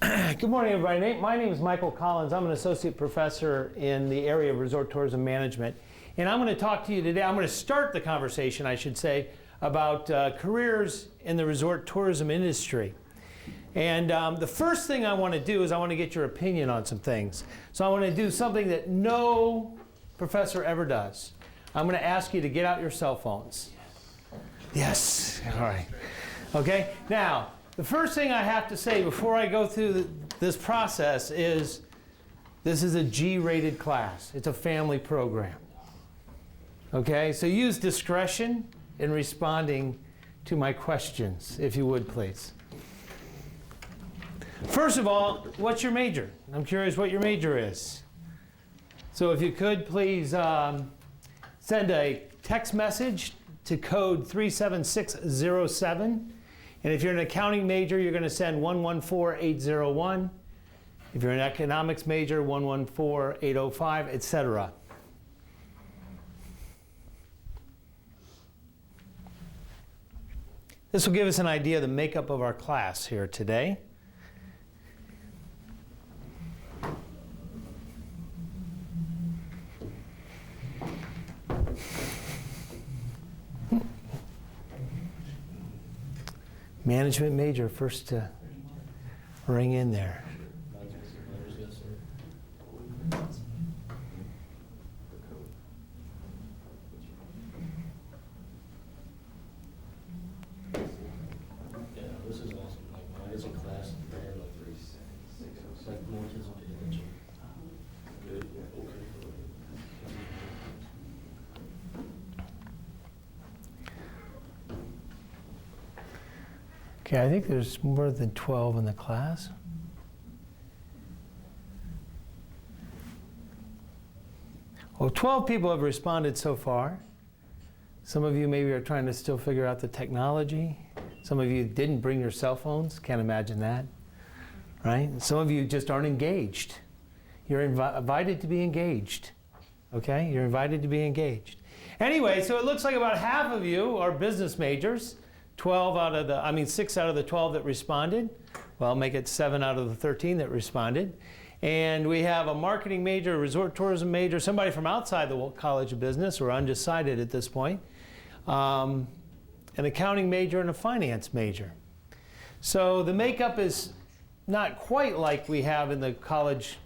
Good morning, everybody. My name is Michael Collins. I'm an associate professor in the area of resort tourism management. And I'm going to talk to you today. I'm going to start the conversation, I should say, about careers in the resort tourism industry. And the first thing I want to do is I want to get your opinion on some things. So I want to do something that no professor ever does. I'm going to ask you to get out your cell phones. Yes. All right. Okay. Now, the first thing I have to say before I go through this process is this is a G-rated class. It's a family program. Okay? So use discretion in responding to my questions, if you would, please. First of all, what's your major? I'm curious what your major is. So if you could, please send a text message to code 37607. And if you're an accounting major, you're going to send 114801. If you're an economics major, 114805, etc. This will give us an idea of the makeup of our class here today. Management major, first to ring in there. This is awesome. Like when I was in class, like more kids will pay attention. Good. Okay. Okay, I think there's more than 12 in the class. Well, 12 people have responded so far. Some of you maybe are trying to still figure out the technology. Some of you didn't bring your cell phones. Can't imagine that, right? Some of you just aren't engaged. You're invited to be engaged, okay? You're invited to be engaged. Anyway, so it looks like about half of you are business majors. 6 out of the 12 that responded. Well, make it 7 out of the 13 that responded. And we have a marketing major, a resort tourism major, somebody from outside the College of Business, or undecided at this point, an accounting major, and a finance major. So the makeup is not quite like we have in the college,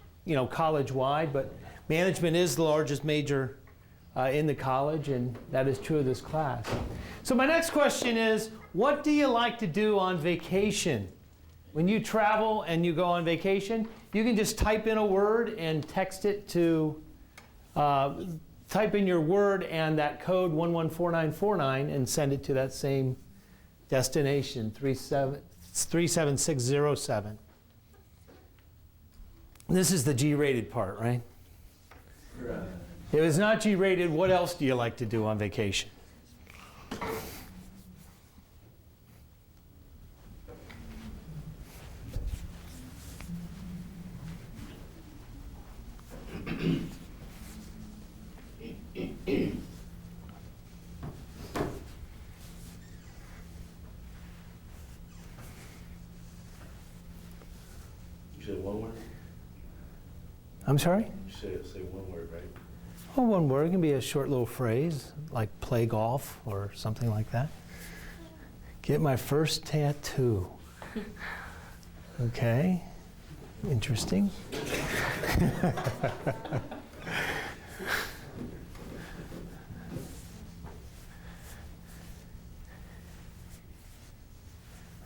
college-wide, but management is the largest major in the college, and that is true of this class. So my next question is, what do you like to do on vacation? When you travel and you go on vacation, you can just type in a word and text it to, type in your word and that code 114949 and send it to that same destination, 37607. This is the G-rated part, right? Right. If it's not G-rated, what else do you like to do on vacation? You said one word? I'm sorry? You said say one word, right? Oh, one word. It can be a short little phrase, like play golf or something like that. Get my first tattoo. Okay. Interesting.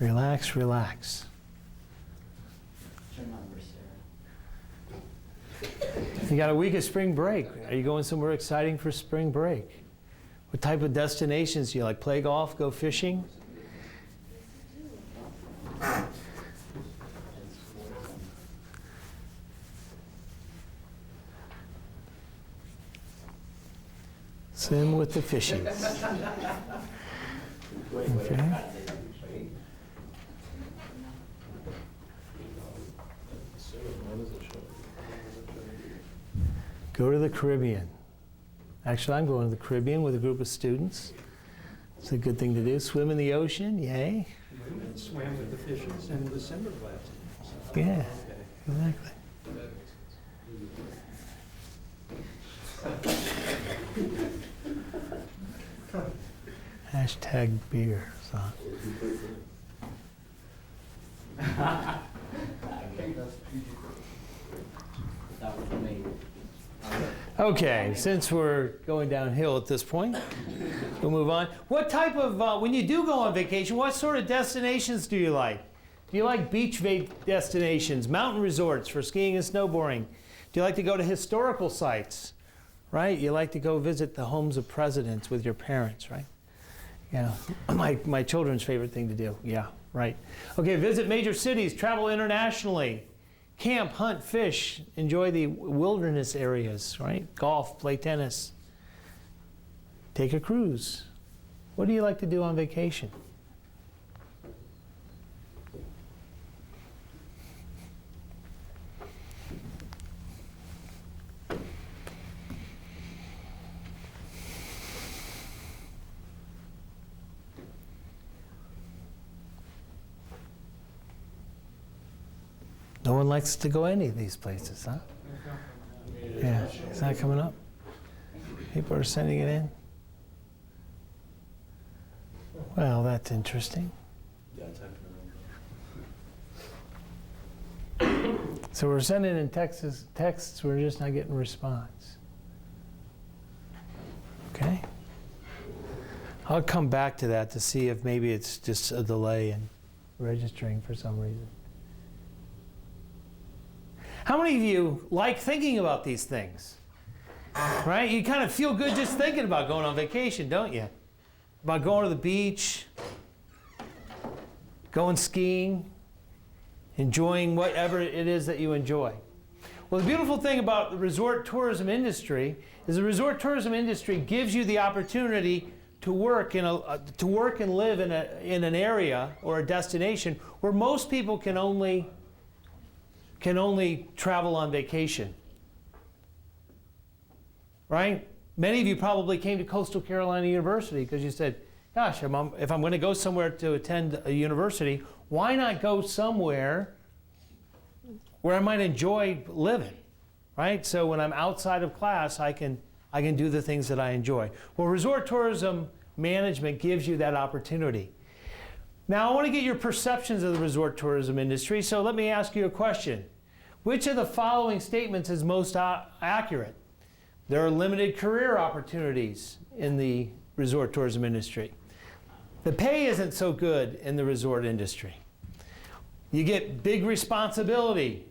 Relax, relax. You got a week of spring break. Are you going somewhere exciting for spring break? What type of destinations do you like? Play golf, go fishing? Swim with the fishies. Okay. Go to the Caribbean. Actually, I'm going to the Caribbean with a group of students. It's a good thing to do. Swim in the ocean, yay. And swam with the fishes and with the cinder blast. Yeah, Okay. exactly. Hashtag beer. So. That was me. Okay, since we're going downhill at this point, we'll move on. What type of, when you do go on vacation, what sort of destinations do you like? Do you like beach destinations, mountain resorts for skiing and snowboarding? Do you like to go to historical sites, right? You like to go visit the homes of presidents with your parents, right? Yeah, my children's favorite thing to do. Yeah, right. Okay, visit major cities, travel internationally. Camp, hunt, fish, enjoy the wilderness areas, right? Golf, play tennis. Take a cruise. What do you like to do on vacation? No one likes to go any of these places, huh? Yeah, is that coming up? People are sending it in? Well, that's interesting. Yeah, I typed it in. So we're sending in texts, we're just not getting a response. Okay? I'll come back to that to see if maybe it's just a delay in registering for some reason. How many of you like thinking about these things? Right? You kind of feel good just thinking about going on vacation, don't you? About going to the beach, going skiing, enjoying whatever it is that you enjoy. Well, the beautiful thing about the resort tourism industry is the resort tourism industry gives you the opportunity to work and live in an area or a destination where most people can only travel on vacation. Right? Many of you probably came to Coastal Carolina University because you said, gosh, if I'm going to go somewhere to attend a university, why not go somewhere where I might enjoy living? Right? So when I'm outside of class, I can do the things that I enjoy. Well, resort tourism management gives you that opportunity. Now, I want to get your perceptions of the resort tourism industry, so let me ask you a question. Which of the following statements is most accurate? There are limited career opportunities in the resort tourism industry. The pay isn't so good in the resort industry. You get big responsibility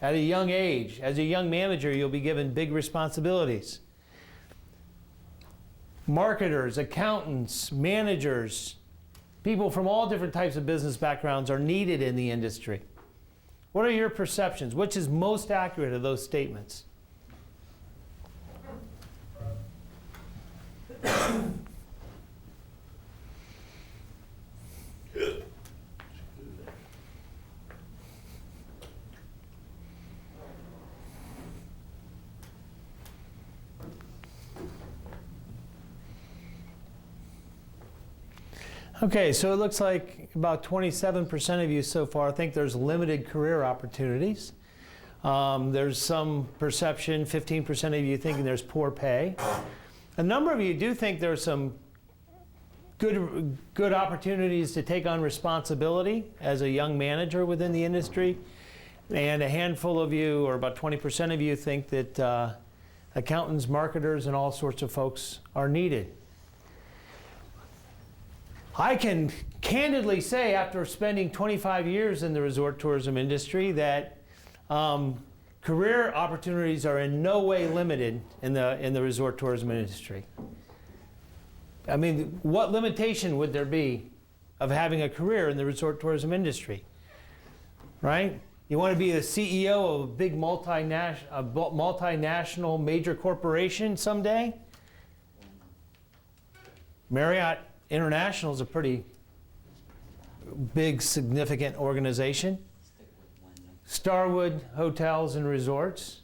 at a young age. As a young manager, you'll be given big responsibilities. Marketers, accountants, managers, people from all different types of business backgrounds are needed in the industry. What are your perceptions? Which is most accurate of those statements? Okay, so it looks like about 27% of you so far think there's limited career opportunities. There's some perception, 15% of you thinking there's poor pay. A number of you do think there's some good opportunities to take on responsibility as a young manager within the industry. And a handful of you, or about 20% of you, think that accountants, marketers, and all sorts of folks are needed. I can candidly say, after spending 25 years in the resort tourism industry, that career opportunities are in no way limited in the resort tourism industry. I mean, what limitation would there be of having a career in the resort tourism industry? Right? You want to be the CEO of a big multinational major corporation someday? Marriott International is a pretty big, significant organization. Starwood Hotels and Resorts,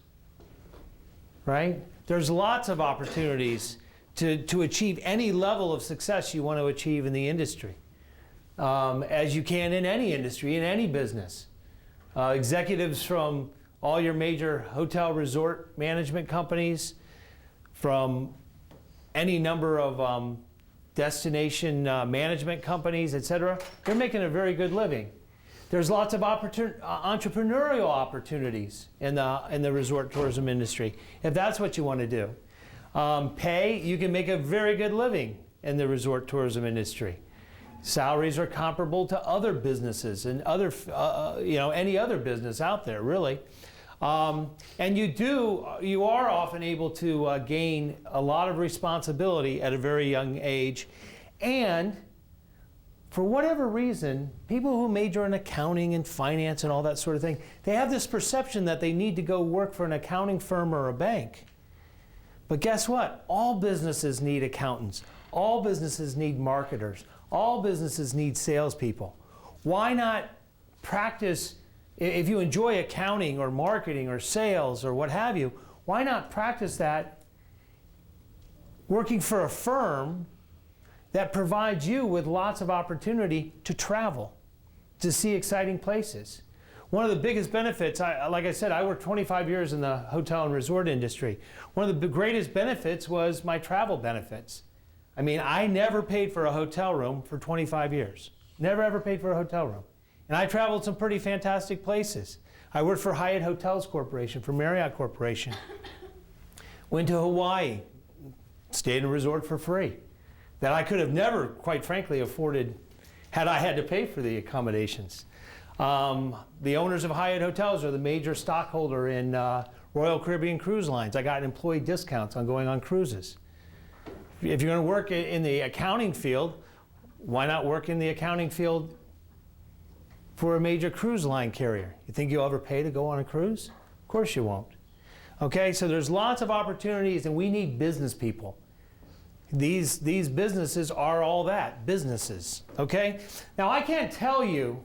right? There's lots of opportunities to achieve any level of success you want to achieve in the industry, as you can in any industry, in any business. executives from all your major hotel resort management companies, from any number of destination management companies, etc. They're making a very good living. There's lots of entrepreneurial opportunities in the resort tourism industry, if that's what you want to do. Pay, you can make a very good living in the resort tourism industry. Salaries are comparable to other businesses and other, any other business out there, really. And you are often able to gain a lot of responsibility at a very young age. And for whatever reason, people who major in accounting and finance and all that sort of thing, they have this perception that they need to go work for an accounting firm or a bank. But guess what? All businesses need accountants. All businesses need marketers. All businesses need salespeople. Why not practice, if you enjoy accounting or marketing or sales or what have you, why not practice that working for a firm that provides you with lots of opportunity to travel, to see exciting places? One of the biggest benefits, like I said, I worked 25 years in the hotel and resort industry. One of the greatest benefits was my travel benefits. I mean, I never paid for a hotel room for 25 years. Never ever paid for a hotel room. And I traveled some pretty fantastic places. I worked for Hyatt Hotels Corporation, for Marriott Corporation. Went to Hawaii, stayed in a resort for free, that I could have never, quite frankly, afforded had I had to pay for the accommodations. The owners of Hyatt Hotels are the major stockholder in Royal Caribbean Cruise Lines. I got employee discounts on going on cruises. If you're going to work in the accounting field, why not work in the accounting field for a major cruise line carrier? You think you'll ever pay to go on a cruise? Of course you won't. Okay, so there's lots of opportunities, and we need business people. These businesses are all that, businesses, okay? Now I can't tell you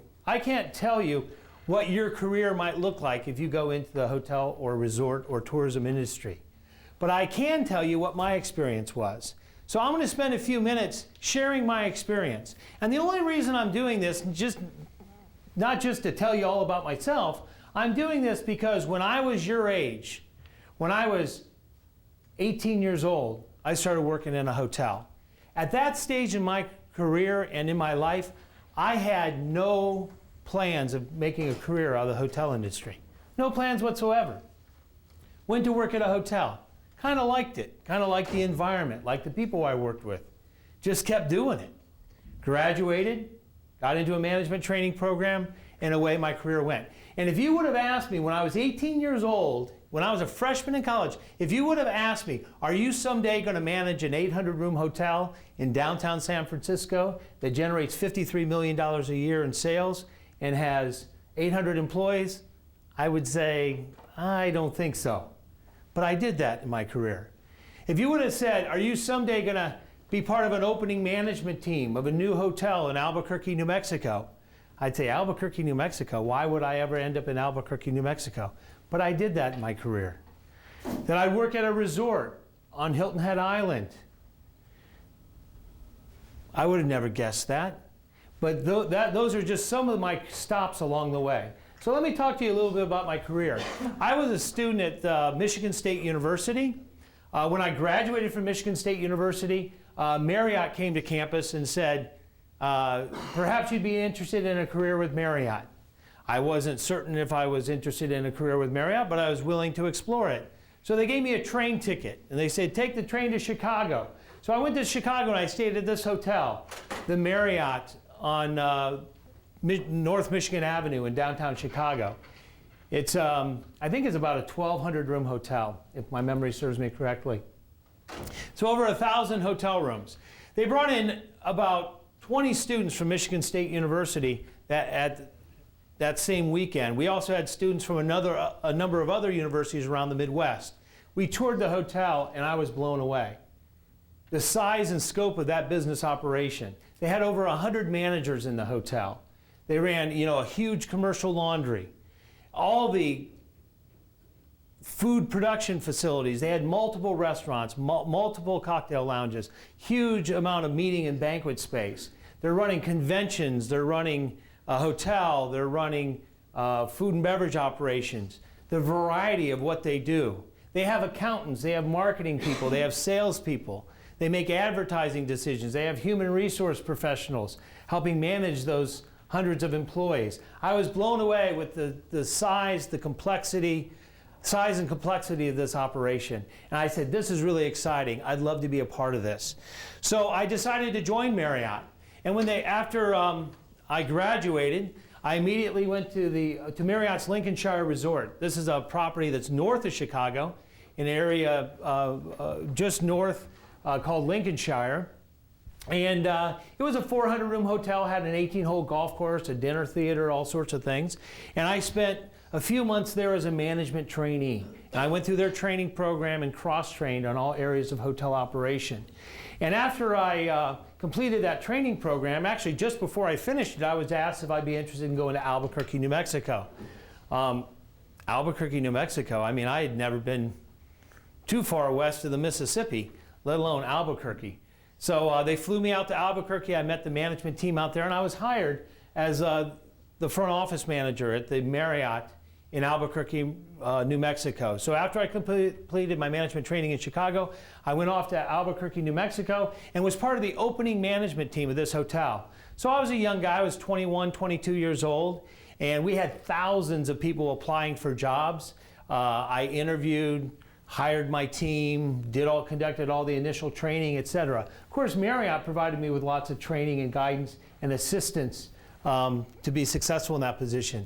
what your career might look like if you go into the hotel or resort or tourism industry. But I can tell you what my experience was. So I'm going to spend a few minutes sharing my experience. And the only reason I'm doing this, not just to tell you all about myself, I'm doing this because when I was your age, when I was 18 years old, I started working in a hotel. At that stage in my career and in my life, I had no plans of making a career out of the hotel industry. No plans whatsoever. Went to work at a hotel. Kind of liked it. Kind of liked the environment, liked the people I worked with. Just kept doing it. Graduated, got into a management training program, and away my career went. And if you would have asked me when I was 18 years old, when I was a freshman in college, if you would have asked me, are you someday going to manage an 800-room hotel in downtown San Francisco that generates $53 million a year in sales and has 800 employees? I would say, I don't think so. But I did that in my career. If you would have said, are you someday going to be part of an opening management team of a new hotel in Albuquerque, New Mexico? I'd say, Albuquerque, New Mexico? Why would I ever end up in Albuquerque, New Mexico? But I did that in my career. That I'd work at a resort on Hilton Head Island. I would have never guessed that. But those are just some of my stops along the way. So let me talk to you a little bit about my career. I was a student at Michigan State University. When I graduated from Michigan State University, Marriott came to campus and said, perhaps you'd be interested in a career with Marriott. I wasn't certain if I was interested in a career with Marriott, but I was willing to explore it. So they gave me a train ticket, and they said, take the train to Chicago. So I went to Chicago, and I stayed at this hotel, the Marriott on North Michigan Avenue in downtown Chicago. It's, I think it's about a 1,200-room hotel, if my memory serves me correctly. So over 1,000 hotel rooms. They brought in about 20 students from Michigan State University that same weekend. We also had students from a number of other universities around the Midwest. We toured the hotel, and I was blown away. The size and scope of that business operation. They had over 100 managers in the hotel. They ran, a huge commercial laundry. All the food production facilities. They had multiple restaurants, multiple cocktail lounges, huge amount of meeting and banquet space. They're running conventions. They're running a hotel. They're running food and beverage operations, the variety of what they do. They have accountants, they have marketing people, they have salespeople, they make advertising decisions, they have human resource professionals helping manage those hundreds of employees. I was blown away with the size and complexity of this operation. And I said, this is really exciting. I'd love to be a part of this. So I decided to join Marriott. And after I graduated, I immediately went to Marriott's Lincolnshire Resort. This is a property that's north of Chicago, an area just north called Lincolnshire. And it was a 400-room hotel, had an 18-hole golf course, a dinner theater, all sorts of things. And I spent a few months there as a management trainee. And I went through their training program and cross-trained on all areas of hotel operation. And after I completed that training program, actually just before I finished it, I was asked if I'd be interested in going to Albuquerque, New Mexico. Albuquerque, New Mexico, I mean, I had never been too far west of the Mississippi, let alone Albuquerque. So they flew me out to Albuquerque. I met the management team out there, and I was hired as the front office manager at the Marriott in Albuquerque, New Mexico. So after I completed my management training in Chicago, I went off to Albuquerque, New Mexico, and was part of the opening management team of this hotel. So I was a young guy. I was 21, 22 years old, and we had thousands of people applying for jobs. I interviewed, hired my team, conducted all the initial training, etc. Of course, Marriott provided me with lots of training and guidance and assistance to be successful in that position.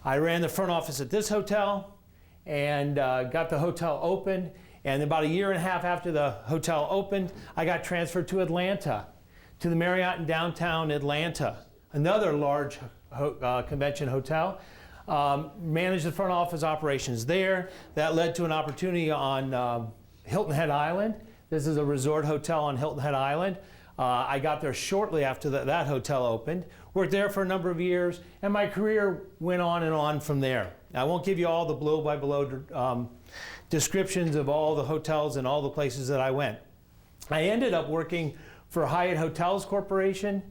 I ran the front office at this hotel and got the hotel opened. And about a year and a half after the hotel opened, I got transferred to Atlanta, to the Marriott in downtown Atlanta, another large convention hotel. Managed the front office operations there. That led to an opportunity on Hilton Head Island. This is a resort hotel on Hilton Head Island. I got there shortly after that hotel opened. Worked there for a number of years, and my career went on and on from there. I won't give you all the blow-by-blow descriptions of all the hotels and all the places that I went. I ended up working for Hyatt Hotels Corporation,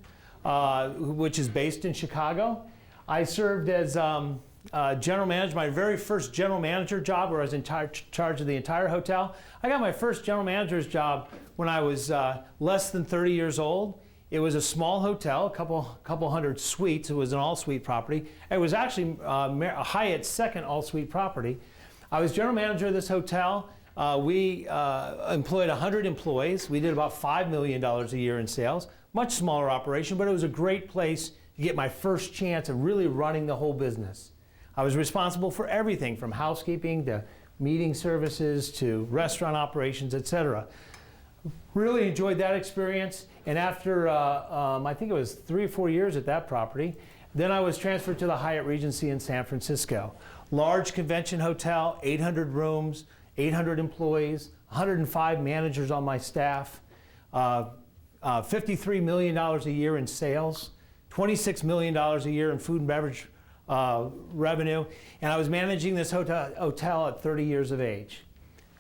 which is based in Chicago. I served as general manager, my very first general manager job, where I was in charge of the entire hotel. I got my first general manager's job when I was less than 30 years old. It was a small hotel, a couple hundred suites. It was an all-suite property. It was actually Hyatt's second all-suite property. I was general manager of this hotel. We employed 100 employees. We did about $5 million a year in sales. Much smaller operation, but it was a great place to get my first chance of really running the whole business. I was responsible for everything from housekeeping to meeting services to restaurant operations, etc. Really enjoyed that experience, and after I think it was 3 or 4 years at that property, then I was transferred to the Hyatt Regency in San Francisco. Large convention hotel, 800 rooms, 800 employees, 105 managers on my staff, $53 million a year in sales, $26 million a year in food and beverage revenue, and I was managing this hotel at 30 years of age.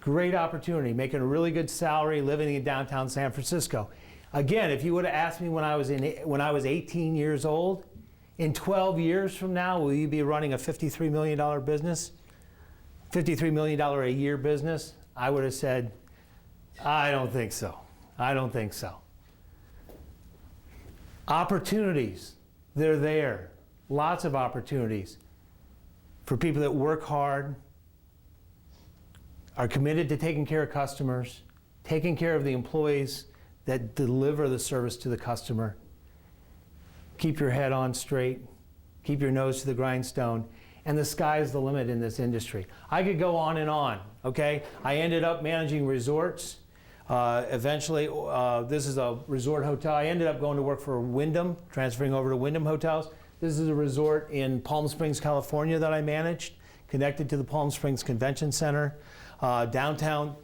Great opportunity, making a really good salary, living in downtown San Francisco. Again, if you would have asked me when I was 18 years old, in 12 years from now, will you be running a $53 million business? $53 million a year business? I would have said, I don't think so. I don't think so. Opportunities, they're there. Lots of opportunities for people that work hard, are committed to taking care of customers, taking care of the employees that deliver the service to the customer. Keep your head on straight, keep your nose to the grindstone, and the sky's the limit in this industry. I could go on and on, okay? I ended up managing resorts. Eventually, this is a resort hotel. I ended up going to work for Wyndham, transferring over to Wyndham Hotels. This is a resort in Palm Springs, California that I managed, connected to the Palm Springs Convention Center. Downtown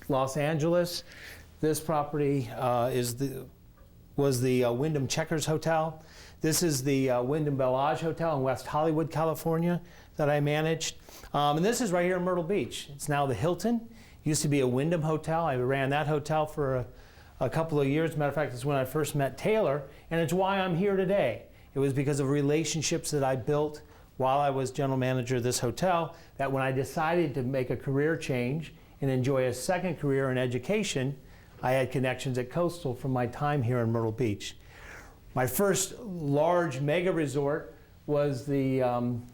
Los Angeles. This property was the Wyndham Checkers Hotel. This is the Wyndham Bellage Hotel in West Hollywood, California that I managed. And this is right here in Myrtle Beach. It's now the Hilton. It used to be a Wyndham Hotel. I ran that hotel for a couple of years. As a matter of fact, it's when I first met Taylor, and it's why I'm here today. It was because of relationships that I built while I was general manager of this hotel that when I decided to make a career change and enjoy a second career in education, I had connections at Coastal from my time here in Myrtle Beach. My first large mega resort was the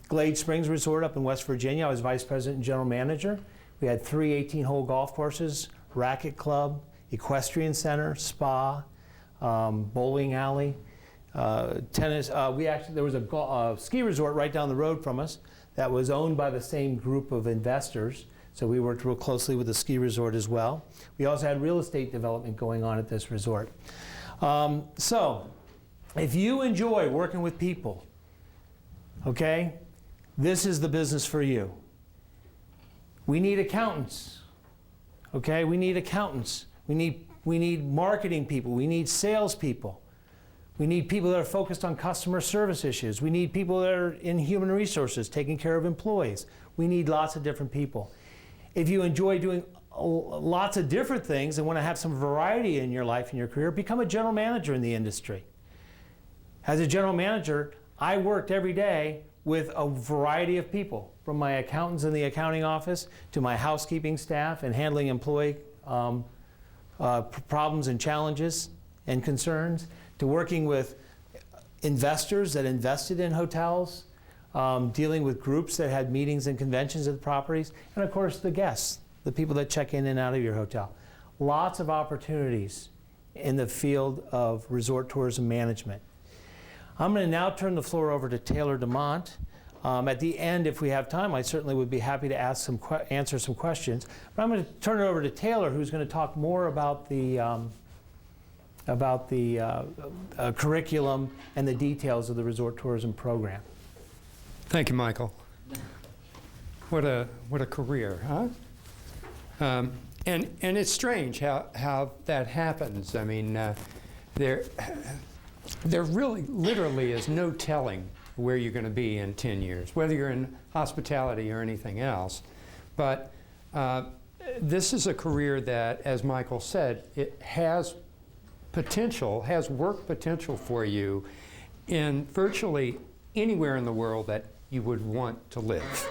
Glade Springs Resort up in West Virginia. I was vice president and general manager. We had 3 18-hole golf courses, racket club, equestrian center, spa, bowling alley, tennis. There was a ski resort right down the road from us that was owned by the same group of investors. So we worked real closely with the ski resort as well. We also had real estate development going on at this resort. So if you enjoy working with people, okay, this is the business for you. We need accountants, okay? We need accountants. We need marketing people. We need salespeople. We need people that are focused on customer service issues. We need people that are in human resources, taking care of employees. We need lots of different people. If you enjoy doing lots of different things and want to have some variety in your life and your career, become a general manager in the industry. As a general manager, I worked every day with a variety of people, from my accountants in the accounting office to my housekeeping staff and handling employee problems and challenges and concerns, to working with investors that invested in hotels, dealing with groups that had meetings and conventions at the properties, and of course the guests, the people that check in and out of your hotel. Lots of opportunities in the field of resort tourism management. I'm going to now turn the floor over to Taylor DeMont. At the end, if we have time, I certainly would be happy to answer some questions. But I'm going to turn it over to Taylor, who's going to talk more about the curriculum and the details of the resort tourism program. Thank you, Michael. What a career, huh? And it's strange how that happens. I mean, there really literally is no telling where you're going to be in 10 years, whether you're in hospitality or anything else. But this is a career that, as Michael said, it has potential, has work potential for you in virtually anywhere in the world that you would want to live,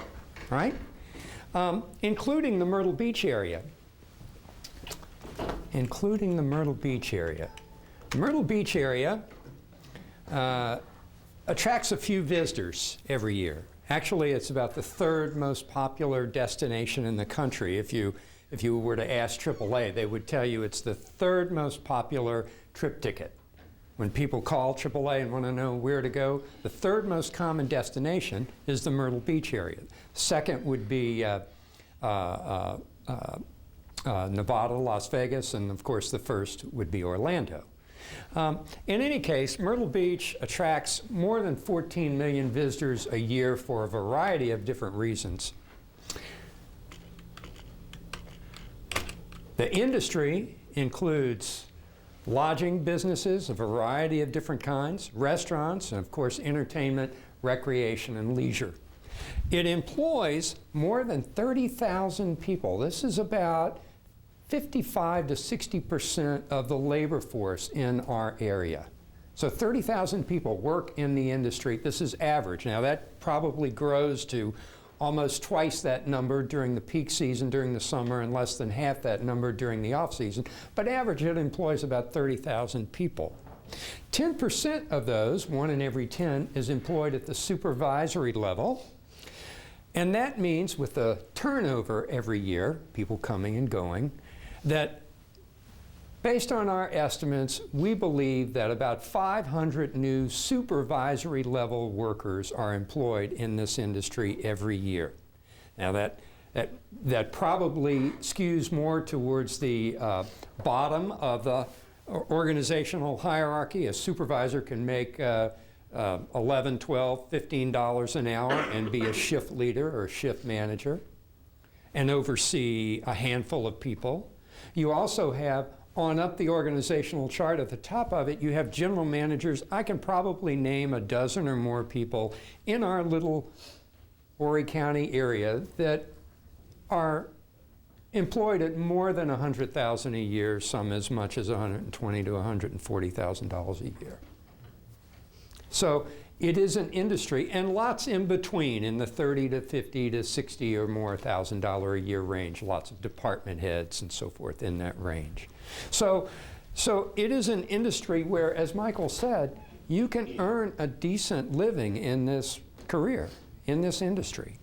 right? Including the Myrtle Beach area. Including the Myrtle Beach area. The Myrtle Beach area attracts a few visitors every year. Actually, it's about the 3rd most popular destination in the country. If you were to ask AAA, they would tell you it's the 3rd most popular trip ticket. When people call AAA and want to know where to go, the 3rd most common destination is the Myrtle Beach area. Second would be Nevada, Las Vegas, and of course the first would be Orlando. In any case, Myrtle Beach attracts more than 14 million visitors a year for a variety of different reasons. The industry includes lodging businesses, a variety of different kinds, restaurants, and of course entertainment, recreation, and leisure. It employs more than 30,000 people. This is about 55 to 60% of the labor force in our area. So 30,000 people work in the industry. This is average. Now that probably grows to almost twice that number during the peak season during the summer and less than half that number during the off season. But average, it employs about 30,000 people. 10% of those, 1 in every 10, is employed at the supervisory level. And that means with the turnover every year, people coming and going, that based on our estimates, we believe that about 500 new supervisory level workers are employed in this industry every year. Now that probably skews more towards the bottom of the organizational hierarchy. A supervisor can make $11, $12, $15 an hour and be a shift leader or shift manager and oversee a handful of people. You also have, on up the organizational chart at the top of it, you have general managers. I can probably name a dozen or more people in our little Horry County area that are employed at more than $100,000 a year, some as much as $120,000 to $140,000 a year. So it is an industry, and lots in between, in the 30 to 50 to 60 or more $1,000 a year range, lots of department heads and so forth in that range. So it is an industry where, as Michael said, you can earn a decent living in this career, in this industry.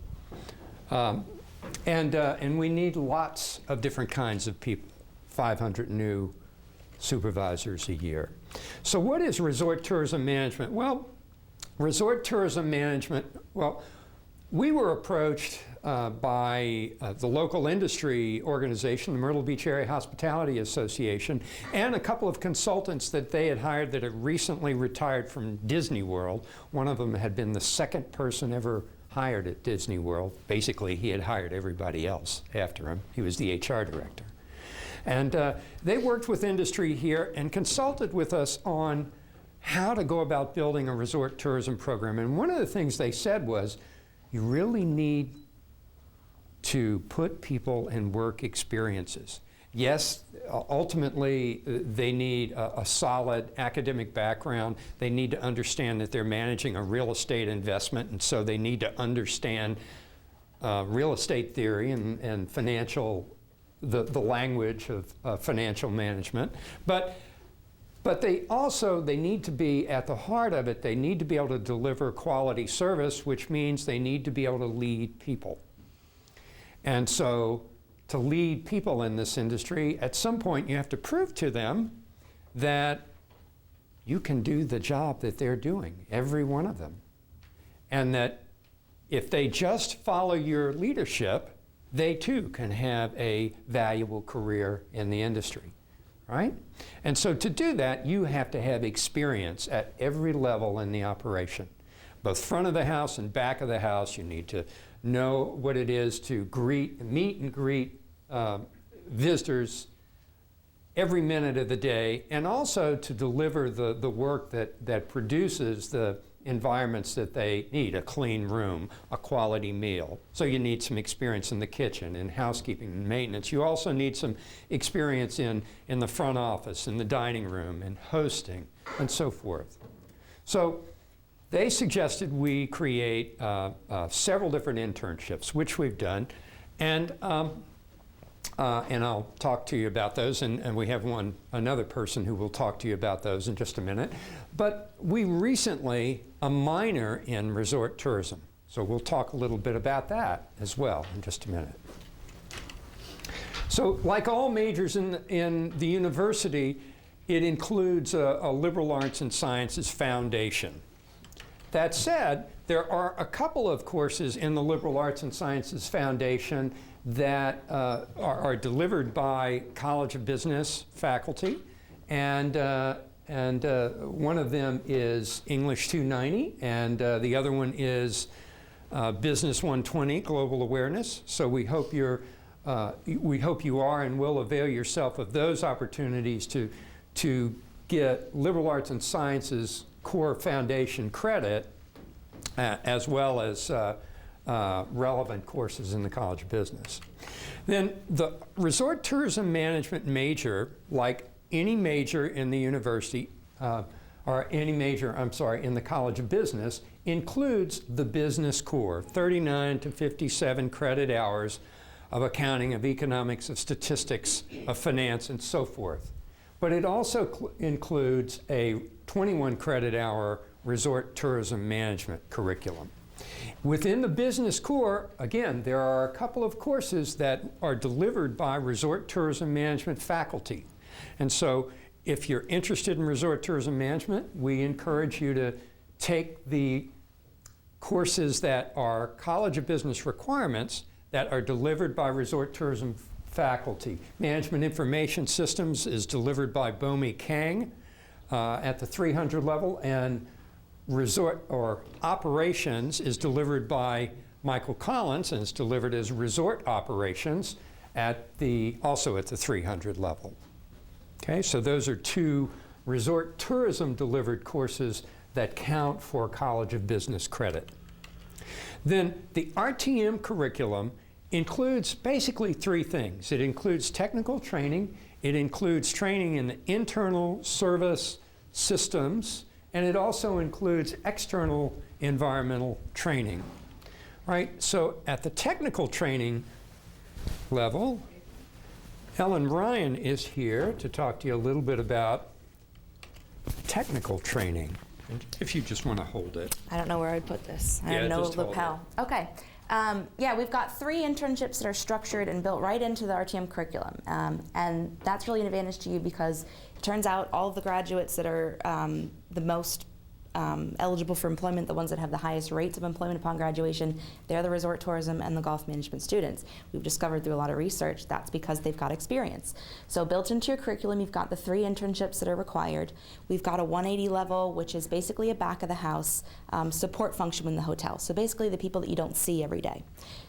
And we need lots of different kinds of people, 500 new supervisors a year. So what is resort tourism management? Well, resort tourism management, well, we were approached by the local industry organization, the Myrtle Beach Area Hospitality Association, and a couple of consultants that they had hired that had recently retired from Disney World. One of them had been the second person ever hired at Disney World. Basically, he had hired everybody else after him. He was the HR director. And they worked with industry here and consulted with us on how to go about building a resort tourism program. And one of the things they said was, you really need to put people in work experiences. Yes, ultimately, they need a solid academic background. They need to understand that they're managing a real estate investment, and so they need to understand real estate theory and financial, the language of financial management. But they need to be at the heart of it. They need to be able to deliver quality service, which means they need to be able to lead people. And so to lead people in this industry, at some point you have to prove to them that you can do the job that they're doing, every one of them. And that if they just follow your leadership, they too can have a valuable career in the industry. Right? And so to do that, you have to have experience at every level in the operation. Both front of the house and back of the house, you need to know what it is to meet and greet visitors every minute of the day, and also to deliver the work that produces the environments that they need, a clean room, a quality meal. So you need some experience in the kitchen, in housekeeping and maintenance. You also need some experience in the front office, in the dining room, in hosting, and so forth. So they suggested we create several different internships, which we've done, and I'll talk to you about those, and we have another person who will talk to you about those in just a minute. But we recently a minor in resort tourism, so we'll talk a little bit about that as well in just a minute. So like all majors in the university, it includes a liberal arts and sciences foundation. That said, there are a couple of courses in the liberal arts and sciences foundation that are delivered by College of Business faculty, and one of them is English 290, and the other one is Business 120, Global Awareness. So we hope you are and will avail yourself of those opportunities to get liberal arts and sciences core foundation credit, as well as relevant courses in the College of Business. Then the resort tourism management major, like any major in the university, or any major, in the College of Business, includes the business core, 39 to 57 credit hours of accounting, of economics, of statistics, of finance, and so forth. But it also includes a 21 credit hour resort tourism management curriculum. Within the business core, again, there are a couple of courses that are delivered by resort tourism management faculty. And so if you're interested in resort tourism management, we encourage you to take the courses that are College of Business requirements that are delivered by resort tourism faculty. Management Information Systems is delivered by Bomi Kang at the 300 level, and Resort or Operations is delivered by Michael Collins, and it's delivered as Resort Operations also at the 300 level. Okay, so those are two resort tourism delivered courses that count for College of Business credit. Then the RTM curriculum includes basically three things. It includes technical training, it includes training in the internal service systems and it also includes external environmental training. Right? So at the technical training level, Ellen Ryan is here to talk to you a little bit about technical training. And if you just want to hold it. I don't know where I'd put this. I Yeah, have no just hold lapel. Okay. Yeah, we've got 3 internships that are structured and built right into the RTM curriculum. And that's really an advantage to you because it turns out all of the graduates that are the most eligible for employment, the ones that have the highest rates of employment upon graduation, they're the resort tourism and the golf management students. We've discovered through a lot of research that's because they've got experience. So built into your curriculum, you've got the 3 internships that are required. We've got a 180 level, which is basically a back of the house support function in the hotel. So basically the people that you don't see every day.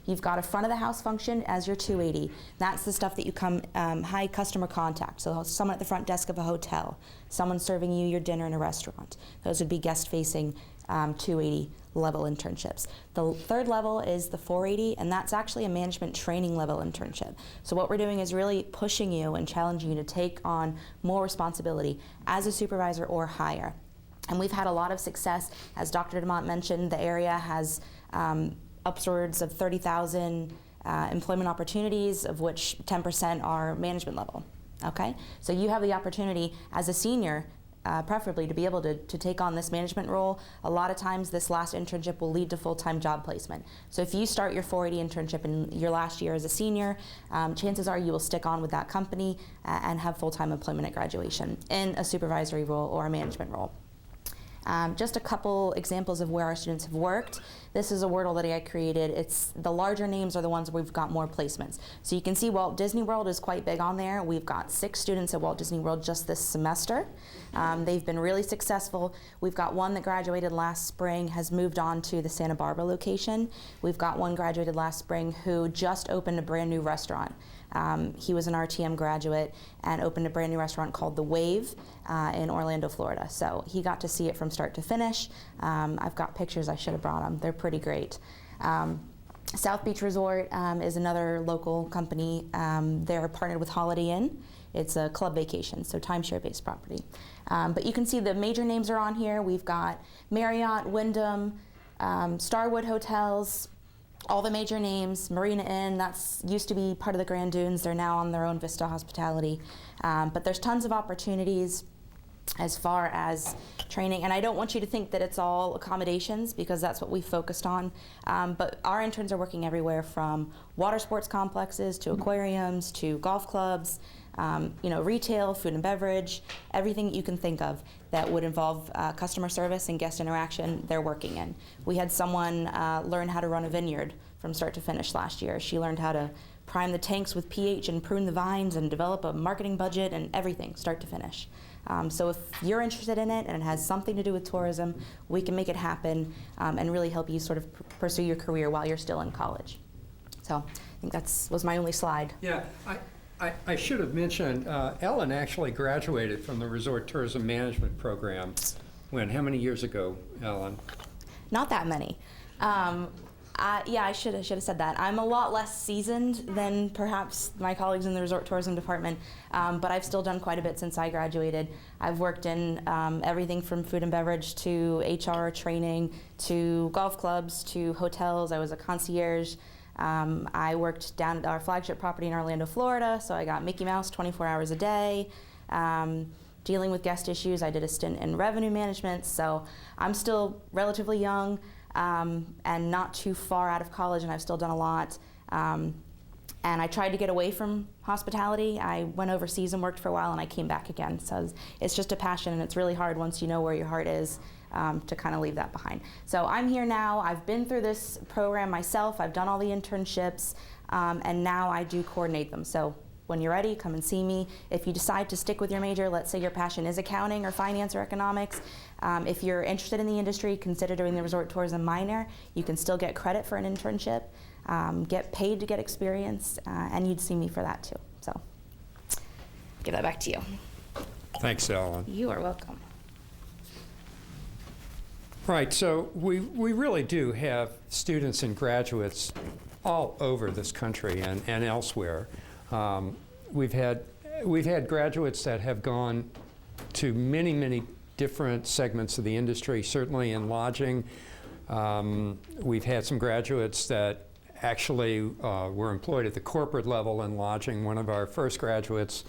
You've got a front of the house function as your 280. That's the stuff that you come high customer contact. So someone at the front desk of a hotel, someone serving you your dinner in a restaurant. Those would be guest-facing 280 level internships. The 3rd level is the 480, and that's actually a management training level internship. So what we're doing is really pushing you and challenging you to take on more responsibility as a supervisor or higher. And we've had a lot of success. As Dr. DeMont mentioned, the area has upwards of 30,000 employment opportunities, of which 10% are management level. Okay? So you have the opportunity as a senior, preferably, to be able to take on this management role. A lot of times this last internship will lead to full-time job placement. So if you start your 480 internship in your last year as a senior, chances are you will stick on with that company and have full-time employment at graduation in a supervisory role or a management role. Just a couple examples of where our students have worked. This is a Wordle that I created. It's the larger names are the ones where we've got more placements. So you can see Walt Disney World is quite big on there. We've got 6 students at Walt Disney World just this semester. They've been really successful. We've got one that graduated last spring, has moved on to the Santa Barbara location. We've got one graduated last spring who just opened a brand new restaurant. He was an RTM graduate and opened a brand new restaurant called The Wave in Orlando, Florida. So he got to see it from start to finish. I've got pictures, I should have brought them. They're pretty great. South Beach Resort is another local company. They're partnered with Holiday Inn. It's a club vacation, so timeshare-based property. But you can see the major names are on here. We've got Marriott, Wyndham, Starwood Hotels, all the major names. Marina Inn, that's used to be part of the Grand Dunes. They're now on their own Vista Hospitality. But there's tons of opportunities as far as training. And I don't want you to think that it's all accommodations, because that's what we focused on. But our interns are working everywhere from water sports complexes to aquariums to golf clubs, retail, food and beverage, everything you can think of that would involve customer service and guest interaction, they're working in. We had someone learn how to run a vineyard from start to finish last year. She learned how to prime the tanks with pH and prune the vines and develop a marketing budget and everything, start to finish. So if you're interested in it and it has something to do with tourism, we can make it happen and really help you sort of pursue your career while you're still in college. So I think that was my only slide. Yeah, I should have mentioned, Ellen actually graduated from the Resort Tourism Management Program. How many years ago, Ellen? Not that many. Yeah, I should have said that. I'm a lot less seasoned than perhaps my colleagues in the Resort Tourism Department, but I've still done quite a bit since I graduated. I've worked in everything from food and beverage to HR training to golf clubs to hotels. I was a concierge. I worked down at our flagship property in Orlando, Florida, so I got Mickey Mouse 24 hours a day. Dealing with guest issues, I did a stint in revenue management, so I'm still relatively young and not too far out of college, and I've still done a lot. And I tried to get away from hospitality. I went overseas and worked for a while, and I came back again. So it's just a passion, and it's really hard once you know where your heart is to kind of leave that behind. So I'm here now. I've been through this program myself. I've done all the internships, and now I do coordinate them. So when you're ready, come and see me. If you decide to stick with your major, let's say your passion is accounting or finance or economics, if you're interested in the industry, consider doing the resort tourism minor. You can still get credit for an internship, get paid to get experience, and you'd see me for that too. So give that back to you. Thanks, Ellen. You are welcome. Right, so we really do have students and graduates all over this country and elsewhere. We've had graduates that have gone to many different segments of the industry, certainly in lodging. We've had some graduates that actually were employed at the corporate level in lodging. One of our first graduates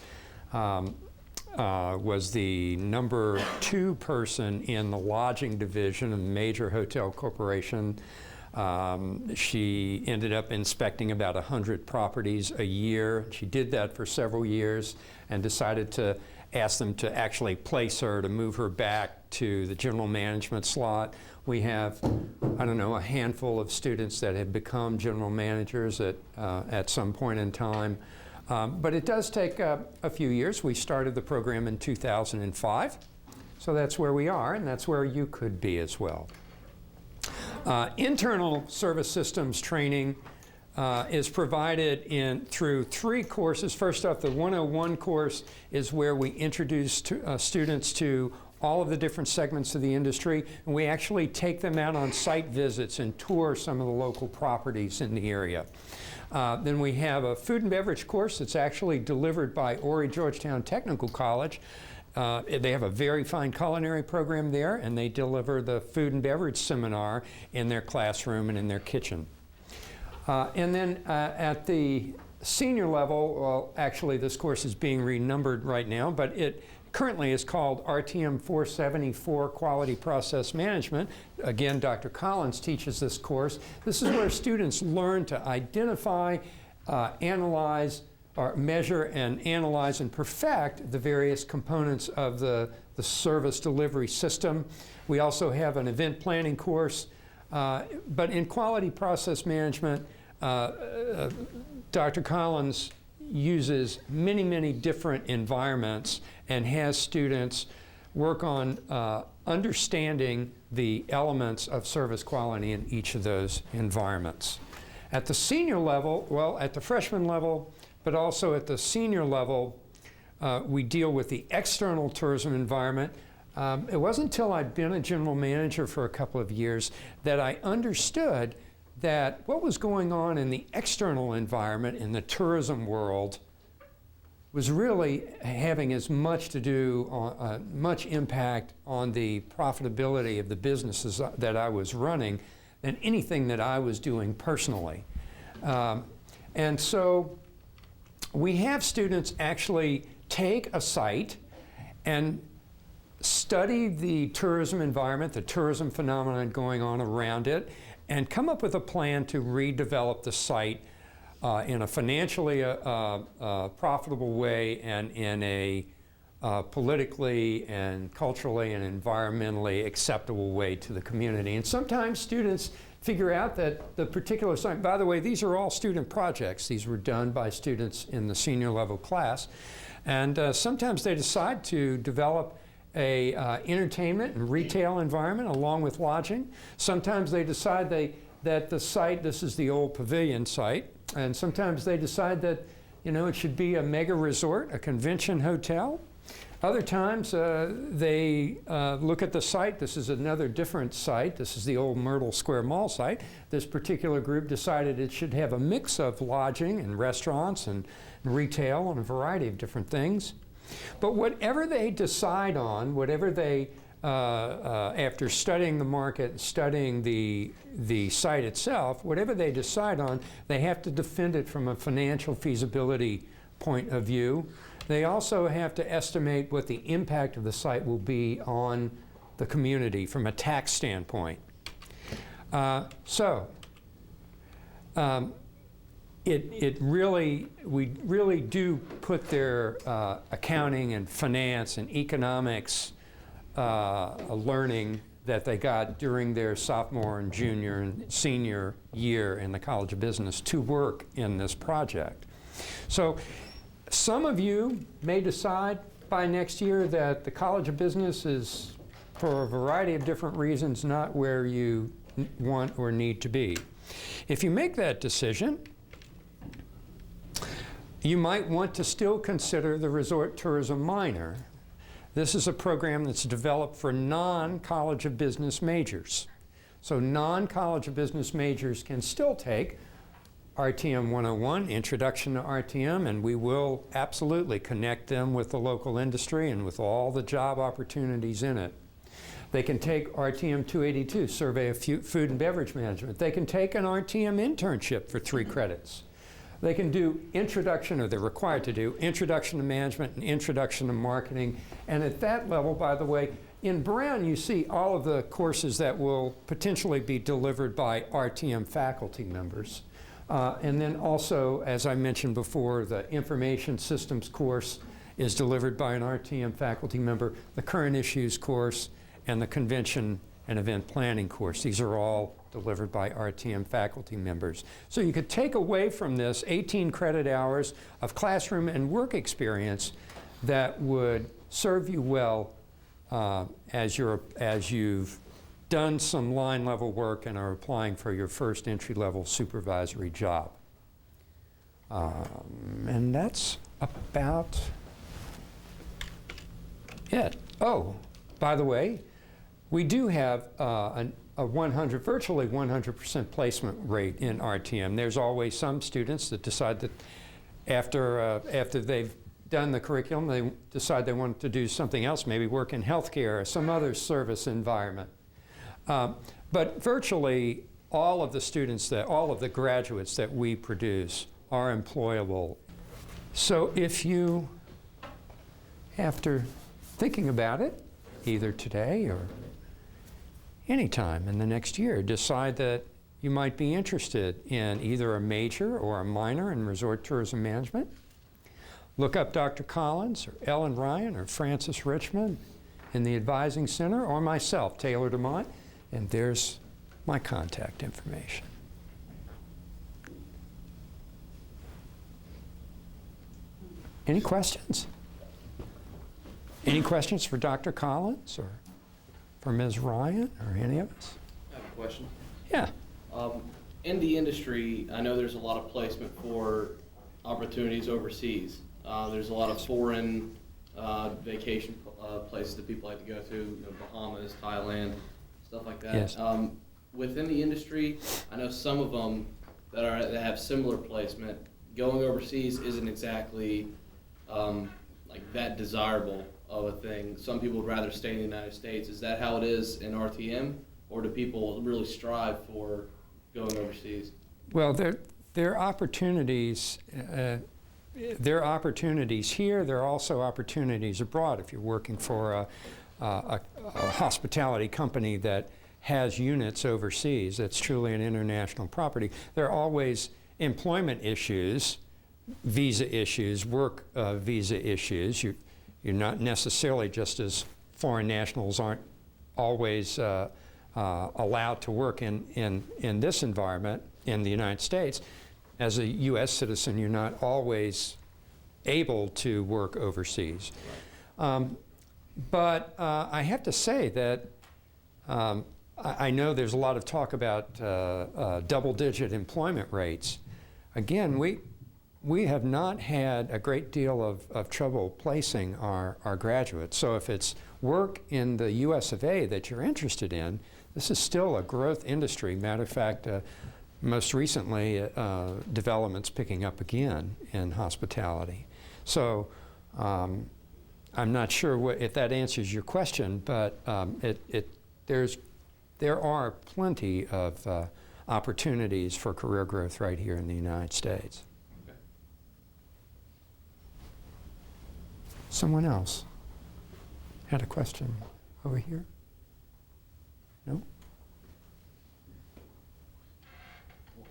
was the number 2 person in the lodging division of a major hotel corporation. She ended up inspecting about 100 properties a year. She did that for several years and decided to ask them to actually place her, to move her back to the general management slot. We have, I don't know, a handful of students that have become general managers at some point in time. But it does take a few years. We started the program in 2005. So that's where we are, and that's where you could be as well. Internal service systems training is provided through 3 courses. First off, the 101 course is where we introduce students to all of the different segments of the industry, and we actually take them out on site visits and tour some of the local properties in the area. Then we have a food and beverage course that's actually delivered by Horry Georgetown Technical College. They have a very fine culinary program there, and they deliver the food and beverage seminar in their classroom and in their kitchen. And then at the senior level, well, actually this course is being renumbered right now, but it currently is called RTM 474 Quality Process Management. Again, Dr. Collins teaches this course. This is where students learn to identify, analyze, or measure and analyze and perfect the various components of the service delivery system. We also have an event planning course, but in quality process management, Dr. Collins uses many, many different environments and has students work on understanding the elements of service quality in each of those environments. At the senior level, well, at the freshman level, but also at the senior level, we deal with the external tourism environment. It wasn't until I'd been a general manager for a couple of years that I understood that what was going on in the external environment in the tourism world was really having as much to do, much impact on the profitability of the businesses that I was running than anything that I was doing personally. And so we have students actually take a site and study the tourism environment, the tourism phenomenon going on around it, and come up with a plan to redevelop the site in a financially profitable way and in a politically and culturally and environmentally acceptable way to the community. And sometimes students figure out that the particular site, by the way, these are all student projects. These were done by students in the senior level class. And sometimes they decide to develop a entertainment and retail environment along with lodging. Sometimes they decide that the site, this is the old pavilion site, and sometimes they decide that, you know, it should be a mega resort, a convention hotel. Other times they look at the site. This is another different site. This is the old Myrtle Square Mall site. This particular group decided it should have a mix of lodging and restaurants and retail and a variety of different things. But whatever they decide on, whatever they, after studying the market, studying the site itself, whatever they decide on, they have to defend it from a financial feasibility point of view. They also have to estimate what the impact of the site will be on the community from a tax standpoint. We really do put their accounting and finance and economics learning that they got during their sophomore and junior and senior year in the College of Business to work in this project. So some of you may decide by next year that the College of Business is, for a variety of different reasons, not where you want or need to be. If you make that decision, you might want to still consider the resort tourism minor. This is a program that's developed for non-College of Business majors. So non-College of Business majors can still take RTM 101, Introduction to RTM, and we will absolutely connect them with the local industry and with all the job opportunities in it. They can take RTM 282, Survey of Food and Beverage Management. They can take an RTM internship for 3 credits. They can do introduction, or they're required to do, introduction to management and introduction to marketing. And at that level, by the way, in brown you see all of the courses that will potentially be delivered by RTM faculty members. And then also, as I mentioned before, the information systems course is delivered by an RTM faculty member, the current issues course, and the convention and event planning course. These are all delivered by RTM faculty members. So you could take away from this 18 credit hours of classroom and work experience that would serve you well as you've done some line level work and are applying for your first entry level supervisory job. And that's about it. Oh, by the way, we do have a virtually 100% placement rate in RTM. There's always some students that decide that after they've done the curriculum, they decide they want to do something else, maybe work in healthcare or some other service environment. But virtually all of the students, all of the graduates that we produce are employable. So if you, after thinking about it, either today or anytime in the next year, decide that you might be interested in either a major or a minor in resort tourism management, look up Dr. Collins or Ellen Ryan or Francis Richmond in the Advising Center, or myself, Taylor DeMont, and there's my contact information. Any questions? Any questions for Dr. Collins or for Ms. Ryan or any of us? I have a question. Yeah. In the industry, I know there's a lot of placement for opportunities overseas. There's a lot of foreign vacation places that people like to go to, Bahamas, Thailand, stuff like that. Yes. Within the industry, I know some of them that have similar placement. Going overseas isn't exactly like that desirable of a thing. Some people would rather stay in the United States. Is that how it is in RTM, or do people really strive for going overseas? Well, there are opportunities. There are opportunities here. There are also opportunities abroad. If you're working for a hospitality company that has units overseas, that's truly an international property, there are always employment issues, visa issues, work visa issues. You're not necessarily, just as foreign nationals aren't always allowed to work in this environment in the United States. As a U.S. citizen, you're not always able to work overseas. But I have to say that I know there's a lot of talk about double-digit employment rates. Again, we have not had a great deal of trouble placing our graduates. So if it's work in the US of A that you're interested in, this is still a growth industry. Matter of fact, most recently, development's picking up again in hospitality. So I'm not sure if that answers your question, but there are plenty of opportunities for career growth right here in the United States. Okay. Someone else had a question over here? No?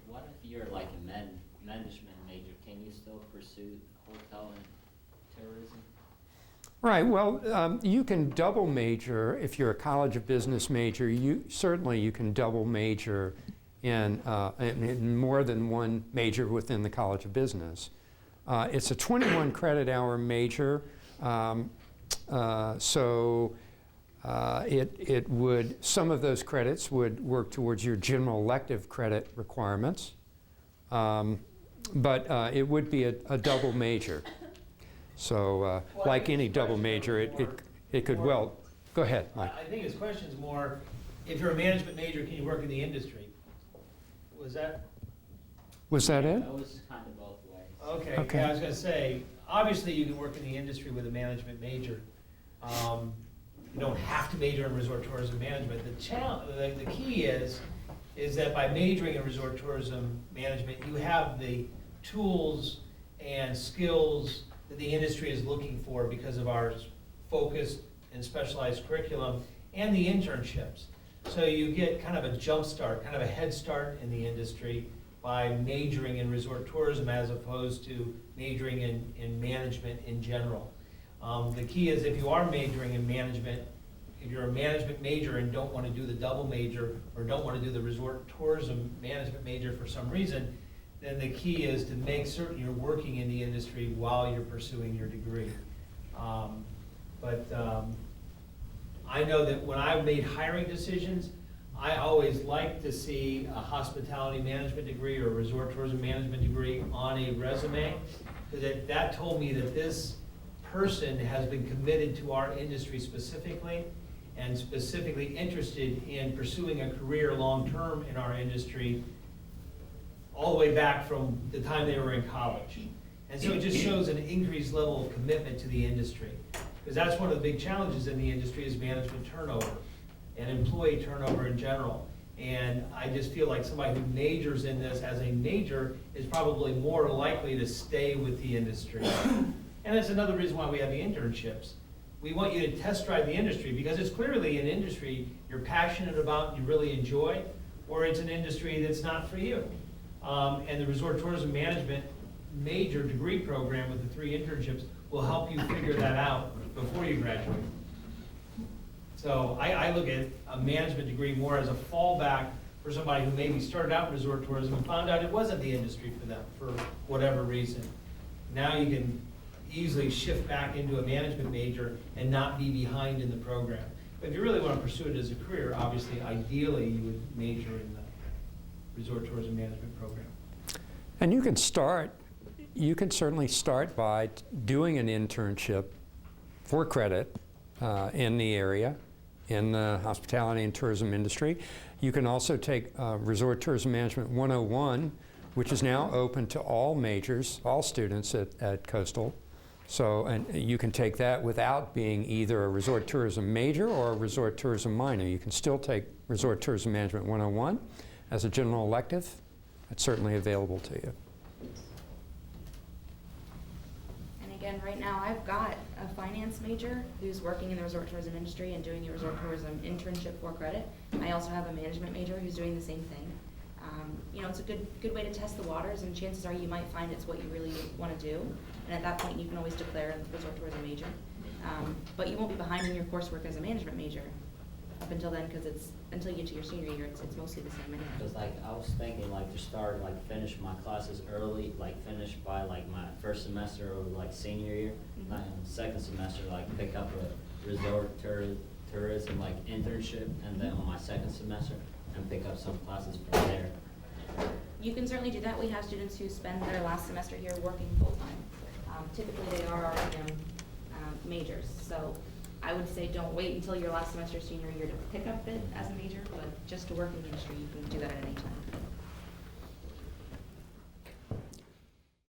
What if you're like a management major? Can you still pursue hotel and tourism? Right. Well, you can double major if you're a College of Business major. You can double major in more than one major within the College of Business. It's a 21 credit hour major, so it would, some of those credits would work towards your general elective credit requirements, but it would be a double major. So like any double major, it could well, go ahead, Mike. I think his question is more, if you're a management major, can you work in the industry? Was that it? That was kind of both ways. okay? Okay. Yeah, I was going to say, obviously you can work in the industry with a management major. you don't have to major in resort tourism management. The key is that by majoring in resort tourism management, you have the tools and skills that the industry is looking for because of our focused and specialized curriculum and the internships. So you get kind of a jump start, kind of a head start in the industry by majoring in resort tourism as opposed to majoring in management in general. The key is if you are majoring in management, if you're a management major and don't want to do the double major or don't want to do the resort tourism management major for some reason, then the key is to make certain you're working in the industry while you're pursuing your degree. I know that when I've made hiring decisions, I always like to see a hospitality management degree or a resort tourism management degree on a resume, because that told me that this person has been committed to our industry specifically and specifically interested in pursuing a career long-term in our industry all the way back from the time they were in college. And so it just shows an increased level of commitment to the industry. Because that's one of the big challenges in the industry is management turnover and employee turnover in general. And I just feel like somebody who majors in this as a major is probably more likely to stay with the industry. And that's another reason why we have the internships. We want you to test drive the industry because it's clearly an industry you're passionate about, you really enjoy, or it's an industry that's not for you. And the Resort Tourism Management major degree program with the 3 internships will help you figure that out before you graduate. So I look at a management degree more as a fallback for somebody who maybe started out in resort tourism and found out it wasn't the industry for them for whatever reason. Now you can easily shift back into a management major and not be behind in the program. But if you really want to pursue it as a career, obviously, ideally, you would major in the resort tourism management program. And you can certainly start by doing an internship for credit in the area, in the hospitality and tourism industry. You can also take Resort Tourism Management 101, which is now open to all majors, all students at Coastal. So, and you can take that without being either a resort tourism major or a resort tourism minor. You can still take Resort Tourism Management 101 as a general elective. It's certainly available to you. And again, right now I've got a finance major who's working in the resort tourism industry and doing a resort tourism internship for credit. I also have a management major who's doing the same thing. You know, it's a good way to test the waters, and chances are you might find it's what you really want to do. And at that point, you can always declare a resort tourism major. But you won't be behind in your coursework as a management major up until then, because it's until you get to your senior year, it's mostly the same anyway. Because like I was thinking like to start like finish my classes early, like finish by like my first semester or like senior year, Mm-hmm. like in second semester like pick up a resort tourism like internship, and then on my second semester and pick up some classes from there. You can certainly do that. We have students who spend their last semester here working full-time. Typically, they are RTM majors. So I would say don't wait until your last semester senior year to pick up it as a major, but just to work in the industry, you can do that at any time.